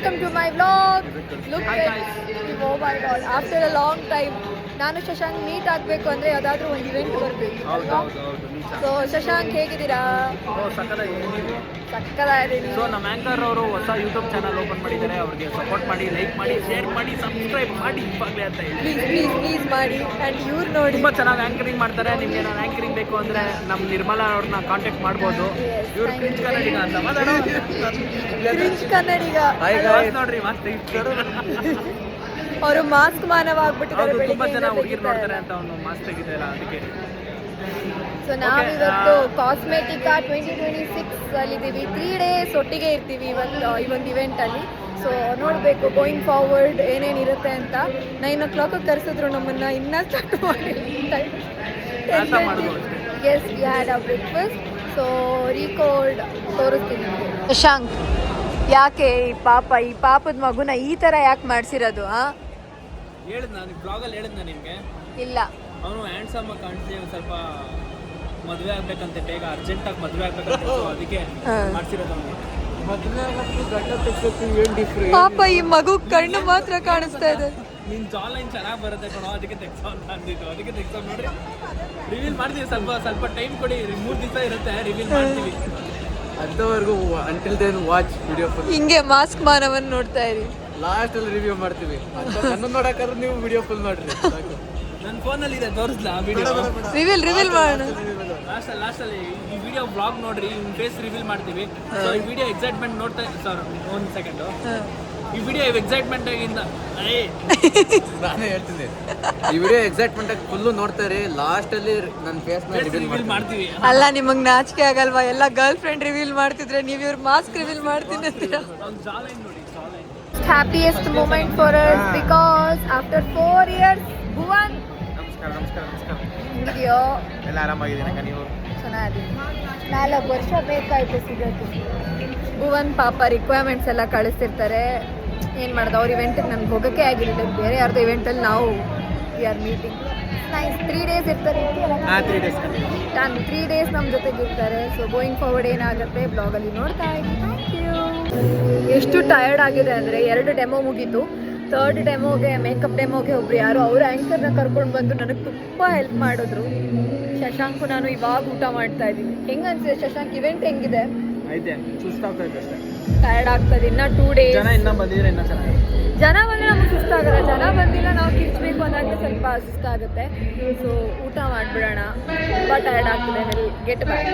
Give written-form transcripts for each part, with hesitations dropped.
welcome to my vlog. Look at oh my god, after a long time ನಾನು Shashank meet ಆಗಬೇಕು ಅಂದರೆ ಯಾವುದಾದ್ರೂ ಒಂದು ಇವೆಂಟ್ ಬರಬೇಕು. ಸೊ ಶಶಾಂಕ್ ಹೇಗಿದ್ದೀರಾ? ಸಕ್ಕತ್ತಾಗಿದ್ದೀನಿ. ಸೊ ನಮ್ಮ ಆ್ಯಂಕರ್ ಅವರು ಹೊಸ ಯೂಟ್ಯೂಬ್ ಚಾನಲ್ ಓಪನ್ ಮಾಡಿದ್ದಾರೆ. ಅವ್ರಿಗೆ ಸಪೋರ್ಟ್ ಮಾಡಿ, ಲೈಕ್ ಮಾಡಿ, ಶೇರ್ ಮಾಡಿ, ಸಬ್ಸ್ಕ್ರೈಬ್ ಮಾಡಿ ಇವಾಗಲೇ ಅಂತ ಹೇಳಿ ಪ್ಲೀಸ್ ಮಾಡಿ. ಆ್ಯಂಡ್ ಇವ್ರು ನೋಡಿ ತುಂಬ ಚೆನ್ನಾಗಿ ಆ್ಯಂಕರಿಂಗ್ ಮಾಡ್ತಾರೆ. ನಿಮಗೆ ನಾನು ಆ್ಯಂಕರಿಂಗ್ ಬೇಕು ಅಂದರೆ ನಮ್ಮ ನಿರ್ಮಲಾ ಅವ್ರನ್ನ ಕಾಂಟ್ಯಾಕ್ಟ್ ಮಾಡ್ಬೋದು. ಇವ್ರು ಕ್ರಿಂಜ್ ಕನ್ನಡಿಗ ಅಂತ ಕ್ರಿಂಜ್ ಕನ್ನಡಿಗ ನೋಡ್ರಿ ಮತ್ತೆ ಅವರು ಮಾಸ್ಕ್ ಮಾನವಾಗ್ಬಿಟ್ಟಿದ್ದಾರೆ. ತುಂಬಾ ಜನ ಹುಡುಗಿರು ನೋಡ್ತಾರೆ ಅಂತ ಅವನು ಮಾಸ್ಕ್ ತೆಗಿದೆಯಲ್ಲ ಅದಕ್ಕೆ. ಸೊ ನಾವಿವತ್ತು ಕಾಸ್ಮೆಟಿಕಾ 2026 ಅಲ್ಲಿದ್ದೀವಿ. 3 days ಒಟ್ಟಿಗೆ ಇರ್ತೀವಿ ಇವತ್ತು ಈ ಒಂದು ಇವೆಂಟಲ್ಲಿ. ಸೊ ನೋಡಬೇಕು ಗೋಯಿಂಗ್ ಫಾರ್ವರ್ಡ್ ಏನೇನಿರುತ್ತೆ ಅಂತ. 9 o'clock ಕರೆಸಿದ್ರು ನಮ್ಮನ್ನು ಇನ್ನೂ ಸ್ಟಾರ್ಟ್ ಮಾಡಿ. Yes we had a breakfast. So record ತೋರಿಸ್ತೀನಿ ಶಶಾಂಕ್. ಯಾಕೆ ಈ ಪಾಪದ ಮಗುನ ಈ ಥರ ಯಾಕೆ ಮಾಡಿಸಿರೋದು? ಹೇಳಿದ್ ನಾನು ಬ್ಲಾಗಲ್ಲಿ ಹೇಳಿದ್ನ ನಿಮಗೆ. ಇಲ್ಲ, ಅವನು ಹ್ಯಾಂಡ್ಸಮ್ ಆಗಿ ಕಾಣಿಸಿ ಸ್ವಲ್ಪ ಮದುವೆ ಆಗ್ಬೇಕಂತೆ, ಬೇಗ ಅರ್ಜೆಂಟಾಗಿ ಮದುವೆ ಆಗ್ಬೇಕಂತ ಅದಕ್ಕೆ ಮಾಡಿಸಿರೋದು. ಮದುವೆ ಆಗಕ್ಕೆ ಗಂಡ ತೆಗ್ಸೋಕ್ಕೂ ಏನು ಡಿಫ್ರೆಂಟ್. ಪಾಪ ಈ ಮಗು ಕಣ್ಣು ಮಾತ್ರ ಕಾಣಿಸ್ತಾ ಇದೆ. ನಿನ್ನ ಜಾ ಲೈನ್ ಚೆನ್ನಾಗಿ ಬರುತ್ತೆ ಕಣೋ, ಅದಕ್ಕೆ ತೆಗ್ಸೋ ಅಂತ ಅಂದಿದ್ದು. ಅದಕ್ಕೆ ತೆಗ್ಸೋ ನೋಡ್ರಿ, ರಿವೀಲ್ ಮಾಡ್ತೀವಿ. ಸ್ವಲ್ಪ ಟೈಮ್ ಕೊಡಿ, 3 ದಿವಸ ಇರುತ್ತೆ, ರಿವೀಲ್ ಮಾಡ್ತೀವಿ. ಅಂತವರೆಗೂ until then watch video full. ಹಿಂಗೆ ಮಾಸ್ಕ್ ಮಾನವನ್ನು ನೋಡ್ತಾ ಇರಿ. ಲಾಸ್ಟ್ ಅಲ್ಲಿ ರಿವ್ಯೂ ಮಾಡ್ತೀವಿ. ನನ್ನ ನೋಡಕ್ಕಾದ್ರೆ ನೀವು ವಿಡಿಯೋ ಫುಲ್ ನೋಡ್ರಿ. ನನ್ನ ಫೋನಲ್ಲಿ ಇದೆ, ತೋರಿಸ್ಲಾ ವಿಡಿಯೋ? ರಿವೀಲ್ ಮಾಡೋಣ. ಲಾಸ್ಟಲ್ಲಿ ಈ ವಿಡಿಯೋ ಬ್ಲಾಗ್ ನೋಡ್ರಿ, ಫೇಸ್ ರಿವೀಲ್ ಮಾಡ್ತೀವಿ. ಸೊ ಈ ವಿಡಿಯೋ ಎಕ್ಸೈಟ್ಮೆಂಟ್ ನೋಡ್ತಾ ಸರ್ ಒಂದು ಸೆಕೆಂಡು. ಈ ವಿಡಿಯೋ ಎಕ್ಸೈಟ್ಮೆಂಟ್ ಆಗಿಂದ ನಾನೇ ಹೇಳ್ತೀನಿ, ಈ ವಿಡಿಯೋ ಎಕ್ಸೈಟ್ಮೆಂಟ್ ಆಗಿ ಫುಲ್ಲು ನೋಡ್ತಾರೆ. ಲಾಸ್ಟ್ ಅಲ್ಲಿ ನನ್ನ ಫೇಸ್ ರಿವೀಲ್ ಮಾಡ್ತೀವಿ. ಅಲ್ಲ, ನಿಮಗೆ ನಾಚಿಕೆ ಆಗಲ್ವಾ? ಎಲ್ಲ ಗರ್ಲ್ ಫ್ರೆಂಡ್ ರಿವೀಲ್ ಮಾಡ್ತಿದ್ರೆ ನೀವು ಇವ್ರ ಮಾಸ್ಕ್ ರಿವೀಲ್ ಮಾಡ್ತೀನಿ ಅಂತೀರಾ? ಜಾ ಲೈನ್ ನೋಡಿ, ಜಾ line. Happiest moment for us because after 4 years Bhuvan. ನಮಸ್ಕಾರ. ವಿಡಿಯೋ ಎಲ್ಲ ಆರಾಮಾಗಿದ್ದೀನಕ್ಕ? ನೀವು? ಚೆನ್ನಾಗಿದ್ದೀನಿ. 4 ವರ್ಷ ಬೇಕಾಯ್ತು ಸಿಗೋಕ್ಕೆ. ಭುವನ್ ಪಾಪ ರಿಕ್ವೈರ್ಮೆಂಟ್ಸ್ ಎಲ್ಲ ಕಳಿಸ್ತಿರ್ತಾರೆ. ಏನು ಮಾಡೋದು, ಅವ್ರ ಇವೆಂಟಿಗೆ ನಮ್ಗೆ ಹೋಗೋಕ್ಕೆ ಆಗಿಲ್ಲ. ಬೇರೆ ಯಾರ್ದು ಇವೆಂಟಲ್ಲಿ ನಾವು we are meeting. Nice. 3 days ಇರ್ತಾರೆ. 3 days 3 days ನಮ್ಮ ಜೊತೆಗೆ ಇರ್ತಾರೆ. ಸೊ ಗೋಯಿಂಗ್ ಫಾರ್ವರ್ಡ್ ಏನಾಗುತ್ತೆ ಬ್ಲಾಗಲ್ಲಿ ನೋಡ್ತಾ ಇದ್ದೀನಿ. Thank you. ಎಷ್ಟು ಟಯರ್ಡ್ ಆಗಿದೆ ಅಂದರೆ 2 ಡೆಮೋ ಮುಗೀತು. 3rd ಡೆಮೋಗೆ, ಮೇಕಪ್ ಡೆಮೋಗೆ ಒಬ್ರು ಯಾರು ಅವ್ರ ಆ್ಯಂಕರ್ನ ಕರ್ಕೊಂಡು ಬಂದು ನನಗೆ ತುಂಬ ಹೆಲ್ಪ್ ಮಾಡಿದ್ರು. ಶಶಾಂಕು ನಾನು ಇವಾಗ ಊಟ ಮಾಡ್ತಾ ಇದ್ದೀನಿ. ಹೆಂಗೆ ಅನ್ಸಿದೆ ಶಶಾಂಕ್? ಇವೆಂಟ್ ಹೆಂಗಿದೆ? ಐತೆ, ಸುಸ್ತಾಗ್ತೈತೆ ಅಷ್ಟೇ. ಟಯರ್ಡ್ ಆಗ್ತದೆ. ಇನ್ನು 2 days. ಜನ ಇನ್ನೂ ಬಂದಿದ್ರೆ ಇನ್ನೂ ಚೆನ್ನಾಗಿ. ಜನ ಬಂದರೆ ನಮಗೆ ಸುಸ್ತಾಗಲ್ಲ. ಜನ ಬಂದಿಲ್ಲ, ನಾವು ಕಿರ್ಚಬೇಕು ಅಂದಾಗ ಸ್ವಲ್ಪ ಸುಸ್ತಾಗುತ್ತೆ. ಸೊ ಊಟ ಮಾಡಿಬಿಡೋಣ. ತುಂಬ ಟಯರ್ಡ್ ಆಗ್ತದೆ. Get back.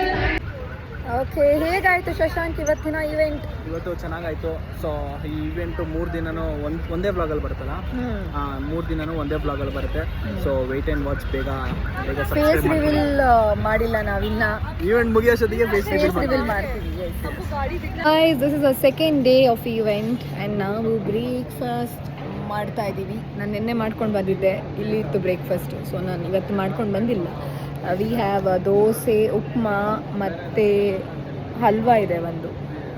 ಓಕೆ, ಹೇಗಾಯಿತು ಶಶಾಂಕ್ ಇವತ್ತಿನ ಇವೆಂಟ್? ಇವತ್ತು ಚೆನ್ನಾಗಾಯಿತು. ಸೊ ಈ ಇವೆಂಟು 3 ದಿನನೂ ಒಂದೇ ಬ್ಲಾಗಲ್ಲಿ ಬರುತ್ತಲ್ಲ, 3 ದಿನನೂ ಒಂದೇ ಬ್ಲಾಗಲ್ಲಿ ಬರುತ್ತೆ. So wait and watch. ಬೇಗ ಫೇಸ್ ರಿವೀಲ್ ಮಾಡಿಲ್ಲ ನಾವಿನ್ನ. ಇವೆಂಟ್ ಮುಗಿಯೋಷ್ಟೊತ್ತಿಗೆ ಫೇಸ್ ರಿವೀಲ್ ಮಾಡ್ತೀವಿ. Guys, this is the second day of event and ನಾವು ಬ್ರೇಕ್ಫಾಸ್ಟ್ ಮಾಡ್ತಾ ಇದ್ದೀವಿ. ನಾನು ನಿನ್ನೆ ಮಾಡ್ಕೊಂಡು ಬಂದಿದ್ದೆ, ಇಲ್ಲಿ ಇತ್ತು ಬ್ರೇಕ್ಫಾಸ್ಟು. ಸೊ ನಾನು ಇವತ್ತು ಮಾಡ್ಕೊಂಡು ಬಂದಿಲ್ಲ. ವಿ ಹ್ಯಾವ್ ದೋಸೆ, ಉಪ್ಮಾ ಮತ್ತು ಹಲ್ವಾ ಇದೆ ಒಂದು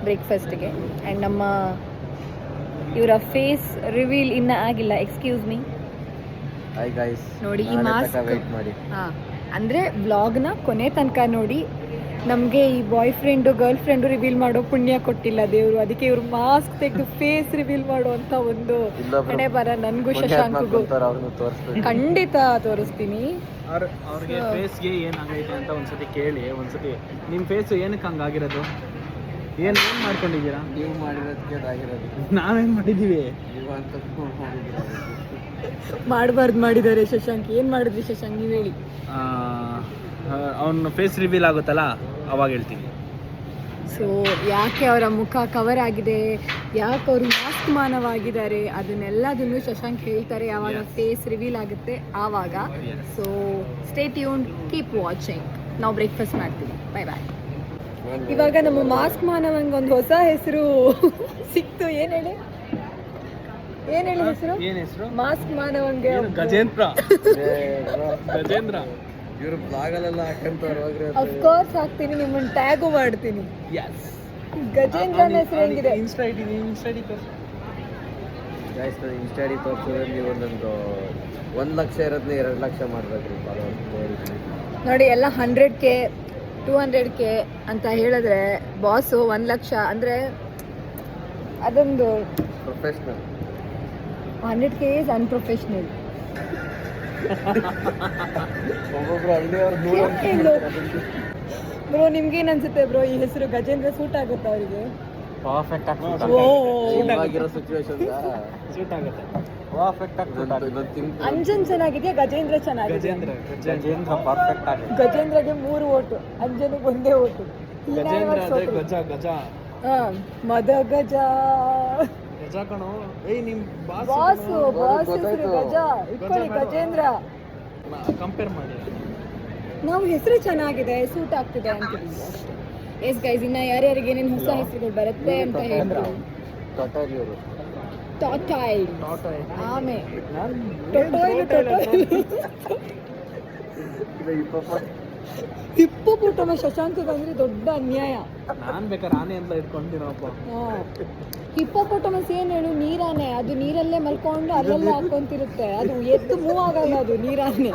ಬ್ರೇಕ್ಫಾಸ್ಟಿಗೆ. ಆ್ಯಂಡ್ ನಮ್ಮ ಇವರ ಫೇಸ್ ರಿವೀಲ್ ಇನ್ನೂ ಆಗಿಲ್ಲ. Excuse me. ಹಾಯ್ ಗೈಸ್, ನೋಡಿ ಈ ಮಾಸ್ಕ್. ವೇಟ್ ಮಾಡಿ. ಹಾಂ, ಅಂದರೆ ವ್ಲಾಗ್ನ ಕೊನೆ ತನಕ ನೋಡಿ. ನಮಗೆ ಈ ಬಾಯ್ ಫ್ರೆಂಡು ಗರ್ಲ್ ಫ್ರೆಂಡು ರಿವೀಲ್ ಮಾಡೋ ಪುಣ್ಯ ಕೊಟ್ಟಿಲ್ಲ ದೇವರು. ಅದಕ್ಕೆ ಇವ್ರು ಮಾಸ್ಕ್ ತೆಗೆದು ಫೇಸ್ ರಿವೀಲ್ ಮಾಡುವಂಥ ಒಂದು ಹಣೆ ಬರ ನನಗೂ ಶಶಾಂಕ್ಗೂ. ಖಂಡಿತ ತೋರಿಸ್ತೀನಿ. ಅವ್ರಿಗೆ ಫೇಸ್ಗೆ ಏನಾಗೈತೆ ಅಂತ ಒಂದ್ಸತಿ ಕೇಳಿ. ಒಂದ್ಸತಿ ನಿಮ್ಮ ಫೇಸು ಏನಕ್ಕೆ ಹಂಗಾಗಿರೋದು? ಏನು ಮಾಡ್ಕೊಂಡಿದ್ದೀರಾ? ನೀವು ಮಾಡಿರೋದಕ್ಕೆ ಅದಾಗಿರೋದು. ನಾವೇನು ಮಾಡಿದ್ದೀವಿ? ನೀವು ಅಂತ ಮಾಡಬಾರ್ದು ಮಾಡಿದ್ದಾರೆ ಶಶಾಂಕ್. ಏನು ಮಾಡಿದ್ವಿ ಶಶಾಂಕ್, ನೀವು ಹೇಳಿ. ಅವನು ಫೇಸ್ ರಿವೀಲ್ ಆಗುತ್ತಲ್ಲ ಅವಾಗ ಹೇಳ್ತೀನಿ. ಸೊ ಯಾಕೆ ಅವರ ಮುಖ ಕವರ್ ಆಗಿದೆ, ಯಾಕೆ ಅವರು ಮಾಸ್ಕ್ ಮಾನವಾಗಿದ್ದಾರೆ, ಅದನ್ನೆಲ್ಲದನ್ನು ಶಶಾಂಕ್ ಹೇಳ್ತಾರೆ ಯಾವಾಗ ಫೇಸ್ ರಿವೀಲ್ ಆಗುತ್ತೆ ಆವಾಗ. So stay tuned, keep watching. ನಾವು ಬ್ರೇಕ್ಫಾಸ್ಟ್ ಮಾಡ್ತೀವಿ. ಬಾಯ್ ಬಾಯ್. ಇವಾಗ ನಮ್ಮ ಮಾಸ್ಕ್ ಮಾನವಂಗೆ ಒಂದು ಹೊಸ ಹೆಸರು ಸಿಕ್ತು. ಏನು ಹೇಳಿ ಹೆಸರು? ಏನು ಹೆಸರು? ಮಾಸ್ಕ್ ಮಾನವಂಗೆ ಗಜೇಂದ್ರ. ಇವರು ಬ್ಲಾಗಲ್ಲೆಲ್ಲ ಹಾಕಂತಾರೆ. ಅಫ್ಕೋರ್ಸ್ ಹಾಕ್ತೀನಿ, ನಿಮ್ಮನ್ನು ಟ್ಯಾಗು ಮಾಡ್ತೀನಿ. ಗಜೇಂದ್ರನ ಹೆಸರು ಹೆಂಗಿದೆ? ಇನ್ಸ್ಟಾ ಐಡಿ ತೋರಿಸಿದ್ರೆ ನೀವು ಒಂದೊಂದು 1 ಲಕ್ಷ ಇರೋದನ್ನ 2 ಲಕ್ಷ ಮಾಡಬೇಕ್ರಿ ಫಾಲೋವರ್ಸ್. ನೋಡಿ, ಎಲ್ಲ 100K 200K ಅಂತ ಹೇಳಿದ್ರೆ ಬಾಸು 1 ಲಕ್ಷ ಅಂದರೆ ಅದೊಂದು ಪ್ರೊಫೆಷನಲ್. 100K is unprofessional. ಒಬ್ಬೊಬ್ರು ಹಳ್ಳಿಯವ್ರು ಬ್ರೋ ನಿಮ್ಗೇನ್ ಅನ್ಸುತ್ತೆ ಬ್ರೋ ಈ ಹೆಸರು ಗಜೇಂದ್ರ ಸೂಟ್ ಆಗುತ್ತಾ ಅವರಿಗೆ? ಪರ್ಫೆಕ್ಟ್ ಆಗಿ ಆಗಿರೋ ಸಿಚುವೇಶನ್ ಸೂಟ್ ಆಗುತ್ತೆ. ಪರ್ಫೆಕ್ಟ್ ಆಗಿ ಅಂಜನ್ ಚೆನ್ನಾಗಿದೆಯಾ ಗಜೇಂದ್ರ ಚೆನ್ನಾಗಿದೆ? ಗಜೇಂದ್ರ ಪರ್ಫೆಕ್ಟ್ ಆಗಿ. ಗಜೇಂದ್ರಗೆ 3 ಓಟು, ಅಂಜನಿಗೆ 1 ಓಟು. ಗಜೇಂದ್ರ ಅದೇ ಗಜ ಗಜ ಮದ ಗಜ ಗಜ ಕಣೋ. ಏಯ್ ನಿಮ್ ಬಾಸ್ ಹೆಸರು ಗಜ ಇಟ್ಕೊಳ್ಳಿ ಗಜೇಂದ್ರ. ಕಂಪೇರ್ ಮಾಡಿ. ನಾವು ಹೆಸರು ಚೆನ್ನಾಗಿದೆ ಸೂಟ್ ಆಗ್ತಿದೆ ಅಂತೀವಿ ಅಷ್ಟೇ. ಎಸ್ ಗೈಸ್, ಇನ್ನ ಯಾರ್ಯಾರಿಗೆ ಏನೇನು ಹೊಸ ಹೆಸರುಗಳು ಬರುತ್ತೆ ಅಂತ ಹೇಳ್ತಾರೆ. ಟಾಟಾಯ್ಲ್, ಆಮೆ, ಹಿಪ್ಪೋಪೋಟಮ ಶಶಾಂಕ ಬಂದ್ರೆ ದೊಡ್ಡ ಅನ್ಯಾಯ. ನಾನ್ ಬೇಕಾದ್ರೆ ಆನೆ ಅಂತ ಇಟ್ಕೊಂತೀನಪ್ಪ. ಹಿಪ್ಪೋಪೋಟಮಸ್ ಏನ್ ಹೇಳು, ನೀರಾನೆ. ಅದು ನೀರಲ್ಲೇ ಮಲ್ಕೊಂಡು ಅಲ್ಲಲ್ಲೇ ಹಾಕೊಂತಿರುತ್ತೆ. ಅದು ಎದ್ದು ಮೂವ್ ಆಗಲ್ಲ, ಅದು ನೀರಾನೆ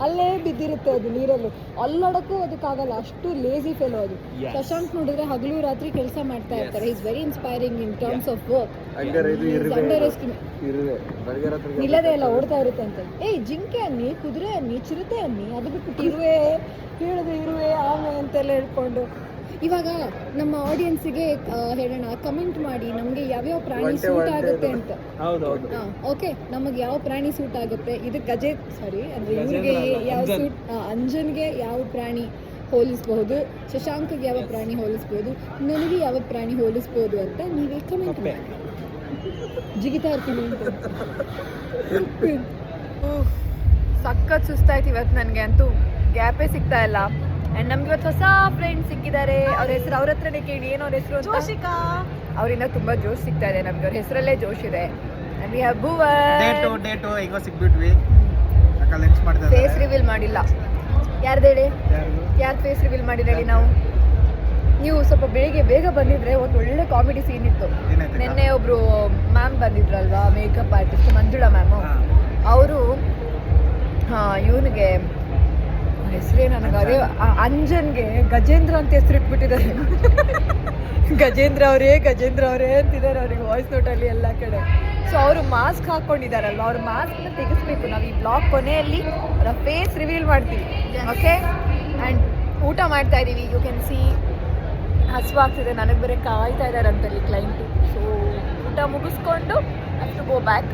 ಅಲ್ಲೇ ಬಿದ್ದಿರುತ್ತೆ. ಅದು ನೀರಲ್ಲಿ ಅಲ್ಲಡಕ್ಕೂ ಅದಕ್ಕಾಗಲ್ಲ, ಅಷ್ಟು ಲೇಜಿ ಫೆಲೋ ಅದು. ಶಶಾಂಕ್ ನೋಡಿದ್ರೆ ಹಗಲು ರಾತ್ರಿ ಕೆಲಸ ಮಾಡ್ತಾ ಇರ್ತಾರೆ. Is very inspiring in terms of work. ನಿಲ್ಲದೆ ಎಲ್ಲ ಓಡ್ತಾ ಇರುತ್ತೆ ಅಂತ. ಏಯ್ ಜಿಂಕೆ ಅನ್ನಿ, ಕುದುರೆ ಅನ್ನಿ, ಚಿರತೆ ಅನ್ನಿ, ಅದು ಬಿಟ್ಬಿಟ್ಟು ಇರುವೆ ಹೇಳಿದ್ರೆ ಇರುವೆ ಆಮೆ ಅಂತೆಲ್ಲ ಹೇಳ್ಕೊಂಡು. ಇವಾಗ ನಮ್ಮ ಆಡಿಯನ್ಸಿಗೆ ಹೇಳೋಣ, ಕಮೆಂಟ್ ಮಾಡಿ ನಮಗೆ ಯಾವ್ಯಾವ ಪ್ರಾಣಿ ಸೂಟ್ ಆಗುತ್ತೆ ಅಂತ. ಓಕೆ, ನಮಗೆ ಯಾವ ಪ್ರಾಣಿ ಸೂಟ್ ಆಗುತ್ತೆ. ಇದು ಅಂದ್ರೆ ಇವ್ರಿಗೆ ಯಾವ ಸೂಟ್, ಅಂಜನ್ಗೆ ಯಾವ ಪ್ರಾಣಿ ಹೋಲಿಸ್ಬಹುದು, ಶಶಾಂಕ್ಗೆ ಯಾವ ಪ್ರಾಣಿ ಹೋಲಿಸ್ಬೋದು, ನನಗೆ ಯಾವ ಪ್ರಾಣಿ ಹೋಲಿಸ್ಬೋದು ಅಂತ ನೀವೇ ಕಮೆಂಟ್ ಮಾಡಿ. ಜಿಗಿತಾ ಇರ್ತೀನಿ ಅಂತ. ಸಖತ್ ಸುಸ್ತಾಯ್ತು ಇವತ್ತು ನನಗೆ, ಅಂತೂ ಗ್ಯಾಪೇ ಸಿಗ್ತಾ ಇಲ್ಲ. ಅಂಡ್ ನಮ್ಗೆ ಇವತ್ತು ಹೊಸ ಫ್ರೆಂಡ್ ಸಿಕ್ಕಿದ್ದಾರೆ. ಅವ್ರ ಹೆಸರು ಅವ್ರ ಹತ್ರನೇ ಕೇಳಿ, ಏನು ಅವ್ರ ಹೆಸರು? ಜೋಶಿಕಾ. ಅವರಿಂದ ತುಂಬಾ ಜೋಶ್ ಸಿಗ್ತಾ ಇದೆ ನಮ್ಗೆ, ಅವ್ರ ಹೆಸರಲ್ಲೇ ಜೋಶ್ ಇದೆ. And we have Bhuvan. ಈಗ ಸಿಕ್ಬಿಟ್ವಿ. ಫೇಸ್ ರಿವೀಲ್ ಮಾಡಿಲ್ಲ. ಯಾರ್ದು ಹೇಳಿ, ಯಾರು ಫೇಸ್ ರಿವೀಲ್ ಮಾಡಿಲ್ಲ ಹೇಳಿ? ನೀವು ಸ್ವಲ್ಪ ಬೆಳಿಗ್ಗೆ ಬೇಗ ಬಂದಿದ್ರೆ ಒಂದು ಒಳ್ಳೆ ಕಾಮಿಡಿ ಸೀನ್ ಇತ್ತು. ನಿನ್ನೆ ಒಬ್ರು ಮ್ಯಾಮ್ ಬಂದಿದ್ರಲ್ವಾ, ಮೇಕಪ್ ಆರ್ಟಿಸ್ಟ್ ಮಂಜುಳಾ ಮ್ಯಾಮ್. ಅವರು ಇವನಿಗೆ ಹೆಸರೇ ನನಗೆ ಅದೇ ಅಂಜನ್ಗೆ ಗಜೇಂದ್ರ ಅಂತ ಹೆಸರು ಇಟ್ಬಿಟ್ಟಿದ್ದಾರೆ. ಗಜೇಂದ್ರ ಅವರೇ ಅಂತಿದ್ದಾರೆ ಅವ್ರಿಗೆ ವಾಯ್ಸ್ ನೋಟಲ್ಲಿ ಎಲ್ಲ ಕಡೆ. ಸೊ ಅವರು ಮಾಸ್ಕ್ ಹಾಕ್ಕೊಂಡಿದ್ದಾರಲ್ವ, ಅವ್ರ ಮಾಸ್ಕ್ನ ತೆಗಿಸ್ಬೇಕು. ನಾವು ಈ ಬ್ಲಾಗ್ ಕೊನೆಯಲ್ಲಿ ಅವರ ಫೇಸ್ ರಿವೀಲ್ ಮಾಡ್ತೀವಿ. ಓಕೆ, ಆ್ಯಂಡ್ ಊಟ ಮಾಡ್ತಾ ಇದ್ದೀವಿ. ಯು ಕ್ಯಾನ್ ಸಿ ಹಸುವಾಗ್ತಿದೆ ನನಗೆ, ಬೇರೆ ಕಾಯ್ತಾ ಇದ್ದಾರೆ ಅಂತಲ್ಲಿ ಕ್ಲೈಂಟು. ಸೊ ಊಟ ಮುಗಿಸ್ಕೊಂಡು ಅಷ್ಟು ಗೋ ಬ್ಯಾಕ್.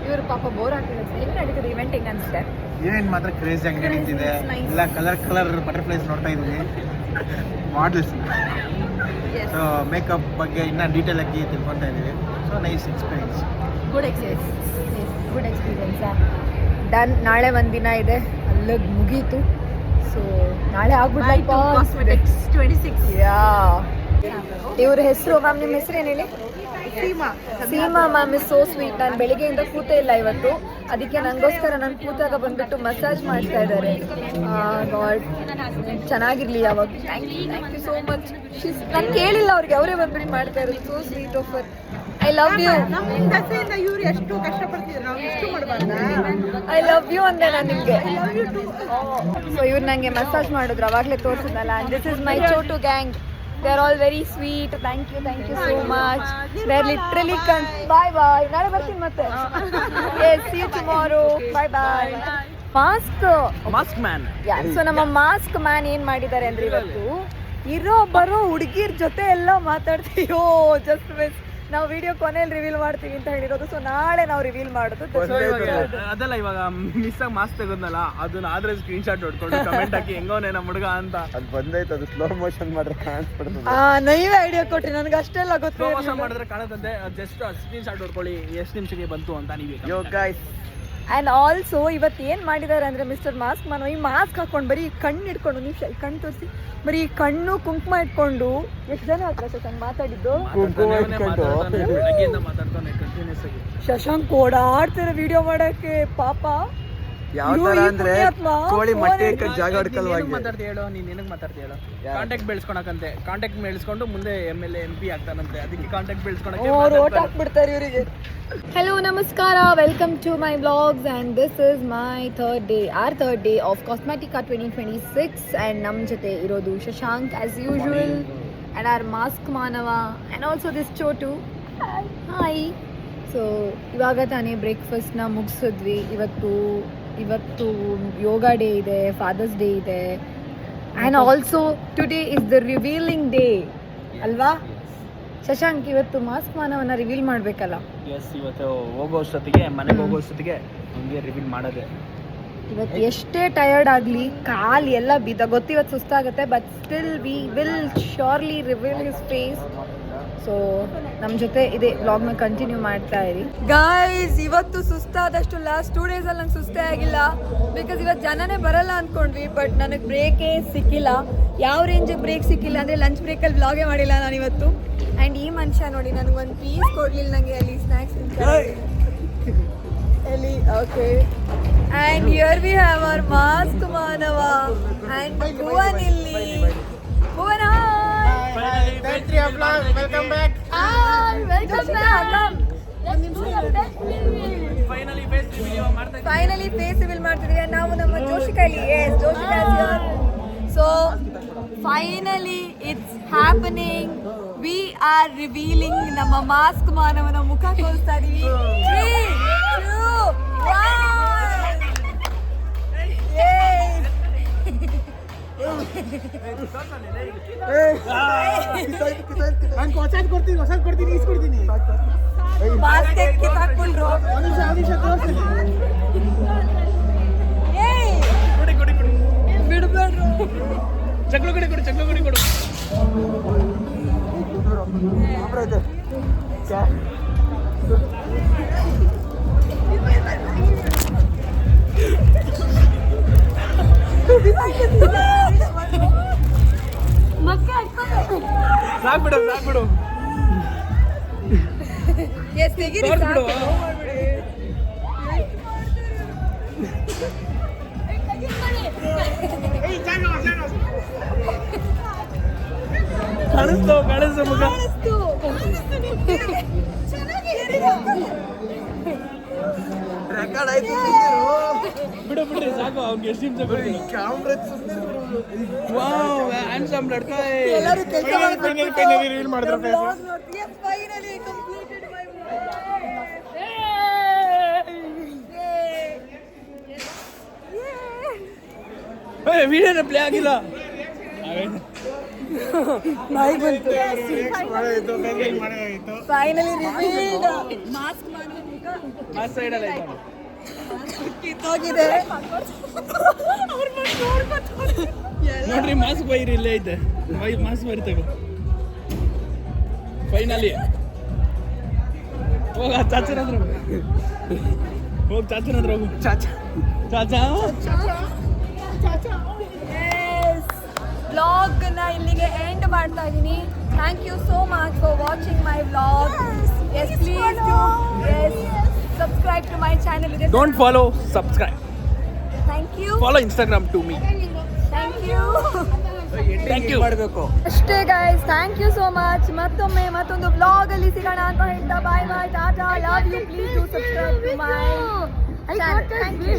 ಇವರು ಪಾಪ ಬೋರ್ ಆಗ್ತಿದೆ. ಹೆಂಗೆ ನಡೀತದೆ ಇವೆಂಟ್, ಹೆಂಗೆ ಅನಿಸುತ್ತೆ? ಇವೆಂಟ್ ಮಾತ್ರ ಕ್ರೇಜಿ ಆಗಿ ನಡೀತಿದೆ. ಎಲ್ಲ ಕಲರ್ ಬಟರ್ಫ್ಲೈಸ್ ನೋಡ್ತಾ ಇದ್ವಿ, ಮಾಡಲ್ಸ್. ಸೊ ಮೇಕಪ್ ಬಗ್ಗೆ ಇನ್ನೂ ಡೀಟೇಲ್ ಆಗಿ ತಿಳ್ಕೊತಾ ಇದ್ದೀವಿ. ಸೊ ನೈಸ್ ಎಕ್ಸ್ಪೀರಿಯನ್ಸ್, ಗುಡ್ ಎಕ್ಸ್ಪೀರಿಯನ್ಸಾ. ಡನ್. ನಾಳೆ ಒಂದಿನ ಇದೆ, ಅಲ್ಲಿಗೆ ಮುಗೀತು. ಸೊ ನಾಳೆ ಆಗ್ಬಿಟ್ಟು 26. ಯಾ, ಇವ್ರ ಹೆಸರು ಮ್ಯಾಮ್, ನಿಮ್ಮ ಹೆಸರು ಏನು ಹೇಳಿ? Seema ma'am is so sweet. ನಾನು ಬೆಳಿಗ್ಗೆಯಿಂದ ಕೂತೇ ಇಲ್ಲ ಇವತ್ತು, ಅದಕ್ಕೆ ನನಗೋಸ್ಕರ ನಾನು ಕೂತಾಗ ಬಂದ್ಬಿಟ್ಟು ಮಸಾಜ್ ಮಾಡ್ತಾ ಇದ್ದಾರೆ. ಗಾಡ್, ಚೆನ್ನಾಗಿರ್ಲಿ ಯಾವಾಗ. Thank you so much. ನಾನು ಕೇಳಿಲ್ಲ ಅವ್ರಿಗೆ, ಅವರೇ ಬಂದ್ಬಿಟ್ಟು ಮಾಡ್ತಾ ಇರೋದು. So sweet offer. I love you. ಇವ್ರು ಎಷ್ಟು ಕಷ್ಟಪಡ್ತಿದ್ರು, ನಾವು ಎಷ್ಟು ಮಾಡಬಾರ್ದಾ? ಐ ಲವ್ ಯು ಅಂದೆ ನಾನು ನಿಮಗೆ. ಸೊ ಇವ್ರು ನನಗೆ ಮಸಾಜ್ ಮಾಡಿದ್ರು, ಅವಾಗಲೇ ತೋರಿಸಿದ್ನಲ್ಲ. And this is my Chotu gang. They are all very sweet. Thank you so much. They are literally bye. ನಾಳೆ ಬರ್ತೀನಿ ಮತ್ತೆ. Yes, see you tomorrow. Bye. Mask man. So ನಮ್ಮ ಮಾಸ್ಕ್ ಮ್ಯಾನ್ ಏನ್ ಮಾಡಿದ್ದಾರೆ ಅಂದ್ರೆ, ಇವತ್ತು ಇರೋ ಬರೋ ಹುಡುಗಿರ್ ಜೊತೆ ಎಲ್ಲ ಮಾತಾಡ್ತೀವೋ. Just miss. ನಾವು ವಿಡಿಯೋ ಕೊನೆಯಲ್ಲಿ ರಿವೀಲ್ ಮಾಡ್ತೀವಿ ಅಂತ ಹೇಳಿರೋದು. ಸೊ ನಾಳೆ ನಾವು ರಿವೀಲ್ ಮಾಡೋದು. ಅದೆಲ್ಲ ಇವಾಗ ಮಿಸ್ ಆಗಿ ಮಾಸ್ಕ್ ತೆಗೋದ್ನಲ್ಲ, ಅದನ್ನ ಆದ್ರೆ ಸ್ಕ್ರೀನ್ ಶಾಟ್ ಹೊಡ್ಕೊಂಡು ಕಮೆಂಟ್ ಹಾಕಿ ಹೆಂಗೋನೆ ನಮ್ಮ ಹುಡುಗ ಅಂತ. ಅದು ಬಂದೈತೆ, ಅದು ಸ್ಲೋ ಮೋಷನ್ ಮಾಡಿದ್ರೆ ಕಾಣಿಸ್ಬಿಡ್ತದೆ. ನೀವೇ ಐಡಿಯಾ ಕೊಟ್ರಿ, ನನಗೆ ಅಷ್ಟೆಲ್ಲ ಗೊತ್ತು. ಸ್ಲೋ ಮೋಷನ್ ಮಾಡಿದ್ರೆ ಕಾಣುತ್ತೆ. ಜಸ್ಟ್ ಸ್ಕ್ರೀನ್ ಶಾಟ್ ಹೊಡ್ಕೊಳ್ಳಿ ಎಷ್ಟು ನಿಮಿಷಕ್ಕೆ ಬಂತು ಅಂತ ನೀವೇ. ಯೋ ಗೈಸ್, ಆ್ಯಂಡ್ ಆಲ್ಸೋ ಇವತ್ತು ಏನು ಮಾಡಿದ್ದಾರೆ ಅಂದರೆ, ಮಿಸ್ಟರ್ ಮಾಸ್ಕ್ ಮ್ಯಾನ್ ಈ ಮಾಸ್ಕ್ ಹಾಕ್ಕೊಂಡು ಬರೀ ಕಣ್ಣು ಇಟ್ಕೊಂಡು, ನಿಮಿಷ ಈ ಕಣ್ಣು ತೋರಿಸಿ, ಬರೀ ಕಣ್ಣು ಕುಂಕುಮ ಇಟ್ಕೊಂಡು. ಎಷ್ಟು ಜನ ಹತ್ರ ಶಶಾಂಕ್ ಮಾತಾಡಿದ್ದು? ಶಶಾಂಕ್ ಓಡಾಡ್ತಾರೆ ವಿಡಿಯೋ ಮಾಡೋಕ್ಕೆ ಪಾಪ. ಯಾವ ತರ ಅಂದ್ರೆ ಕೋಳಿ ಮೊಟ್ಟೆ ಇಕ್ಕಕ್ಕೆ ಜಾಗ ಹುಡುಕಲ್ವಾಗಿ ಮಾತಾಡ್ತೀಯ ಹೇಳು. ನೀನು ಏನಕ್ಕೆ ಮಾತಾಡ್ತೀಯ ಹೇಳು? ಕಾಂಟ್ಯಾಕ್ಟ್ ಬೆಳೆಸ್ಕೊಳಕಂತೆ. ಕಾಂಟ್ಯಾಕ್ಟ್ ಬೆಳೆಸ್ಕೊಂಡು ಮುಂದೆ MLA MP ಆಗ್ತಾನಂತೆ. ಅದಕ್ಕೆ ಕಾಂಟ್ಯಾಕ್ಟ್ ಬೆಳೆಸ್ಕೊಳಕ್ಕೆ ಓಟ್ ಹಾಕ್ಬಿಡ್ತಾರೆ ಇವರಿಗೆ. ಹೆಲೋ, ನಮಸ್ಕಾರ, welcome to my vlogs. And this is my our third day of Cosmetica 2026. And ನಮ್ಮ ಜೊತೆ ಇರೋದು Shashank as usual, and our mask ಮಾನವ, and also this Chotu. Hi. So ಇವಾಗ ತಾನೇ ಬ್ರೇಕ್ಫಾಸ್ಟ್ನ ಮುಗಿಸಿದ್ವಿ. ಇವತ್ತು ಯೋಗ ಡೇ ಇದೆ, ಫಾದರ್ಸ್ ಡೇ ಇದೆ, and also today is the revealing day ಅಲ್ವಾ ಶಶಾಂಕ್? ಇವತ್ತು ಮಾಸ್ಕ್ ಮಾನವನ್ನ ರಿವೀಲ್ ಮಾಡಬೇಕಲ್ಲ. ಎಸ್, ಇವತ್ತು ಮನೆಗೆ ಹೋಗೋ ಅಷ್ಟೊತ್ತಿಗೆ ಹಂಗೆ ರಿವೀಲ್ ಮಾಡೋದೆ. ಇವತ್ತು ಎಷ್ಟೇ ಟಯರ್ಡ್ ಆಗಲಿ, ಕಾಲು ಎಲ್ಲ ಗೊತ್ತು ಇವತ್ತು ಸುಸ್ತಾಗುತ್ತೆ, but still we will surely reveal his face. So ನಮ್ಮ ಜೊತೆ ಇದೆ ವ್ಲಾಗ್ನ ಕಂಟಿನ್ಯೂ ಮಾಡ್ತಾ ಇರಿ ಗಾಯ್ಸ್. ಇವತ್ತು ಸುಸ್ತಾದಷ್ಟು ಲಾಸ್ಟ್ 2 ಡೇಸಲ್ಲಿ ನಂಗೆ ಸುಸ್ತೇ ಆಗಿಲ್ಲ, ಬಿಕಾಸ್ ಇವತ್ತು ಜನನೇ ಬರಲ್ಲ ಅಂದ್ಕೊಂಡ್ವಿ, ಬಟ್ ನನಗೆ ಬ್ರೇಕೇ ಸಿಕ್ಕಿಲ್ಲ. ಯಾವ ರೇಂಜಿಗೆ ಬ್ರೇಕ್ ಸಿಕ್ಕಿಲ್ಲ ಅಂದರೆ ಲಂಚ್ ಬ್ರೇಕಲ್ಲಿ ವ್ಲಾಗೇ ಮಾಡಿಲ್ಲ ನಾನು ಇವತ್ತು. ಆ್ಯಂಡ್ ಈ ಮನುಷ್ಯ ನೋಡಿ ನನಗೊಂದು ಪೀಸ್ ಕೊಡಲಿಲ್ಲ ನನಗೆ ಅಲ್ಲಿ ಸ್ನ್ಯಾಕ್ಸ್ ಎಲ್ಲಿ. Okay, and here we have our mask ಮಾನವ ಆ್ಯಂಡ್ ಭುವನ್ ಇಲ್ಲಿ. Bhuvan welcome back. Finally face reveal ಮಾಡ್ತಿದ್ದೀವಿ ನಾವು ನಮ್ಮ ಜೋಶಿಕಲ್ಲಿ. Yes, Joshika is here. So finally it's happening. We are revealing ನಮ್ಮ ಮಾಸ್ಕ್ ಮಾನವನ ಮುಖ ತೋರಿಸ್ತಾ ಇದೀವಿ. 3, 2, 1. Yes. ಹೊಸದ್ ಕೊಡ್ತೀನಿ ಇಸ್ಕೊಡ್ತೀನಿ. ಮಾಸ್ಕ್ ಕಿತ್ತಾಕ್ಬಿಟ್ರು. ಏಯ್ ಬಿಡ್ಬೇಡ್ರು. ಚಕ್ಲು ಕೊಡಿ. ಸಾಕ್ಬಿಡು. ಎಸ್, ತೆಗೀರಿ ಸಾಕು. ಕಾಣಿಸ್ತು ಮುಖ. ರೆಕಾರ್ಡ್ ಆಯ್ತು. ಬಿಡ್ರಿ ಸಾಕು. ಅವ್ನಿಗೆ ಎಷ್ಟು ನಿಮಿಷ ಬರ್ತೀನಿ. ವಾವ್, ಹ್ಯಾಂಡ್ಸಮ್ ಲಡ್ಕಾ. ಎಲ್ಲರೂ ಕೆಲಸ ರಿವೀಲ್ ಮಾಡಿದ್ರು ಫೇಸ್. ಫೈನಲಿ ಕಂಪ್ಲೀಟೆಡ್ ಮೈ ವಿಡಿಯೋನ ಪ್ಲೇ ಆಗಿಲ್ಲ. ಬಾಯ್ ಬಂತು. ಮಾಡೋದಾಗಿತ್ತು. Finally revealed. ಮಾಸ್ಕ್ ಮಾನವ ಮುಖ ಆ ಸೈಡ್ ಅಲ್ಲ ಇದು. ಕಿತ್ತೋಗಿದೆ. ನೋಡ್ರಿ, ಮಾಸ್ಕ್ ಬೈರಿ ಇಲ್ಲೇ ಐತೆ. ಮಾಸ್ಕ್ ಬರಿ ತಗೋ. ಫೈನಲಿ ಹೋಗ ಚಾಚನ ಹತ್ರ ಹೋಗು. ಚಾಚಾ ವ್ಲಾಗ್ನ ಇಲ್ಲಿಗೆ ಎಂಡ್ ಮಾಡ್ತಾ ಇದ್ದೀನಿ. Thank you so much for watching my vlog. Yes, please do subscribe to my channel. Don't follow, subscribe. Thank you. Follow Instagram to me. Thank you ಮಾಡಬೇಕು ಅಷ್ಟೇ guys. Thank you so much. ಮತ್ತೊಂದು vlog ಅಲ್ಲಿ ಸಿಗೋಣ ಅಂತ ಹೇಳ್ತಾ bye bye, tata, love you. Please do subscribe to my channel. Thank you.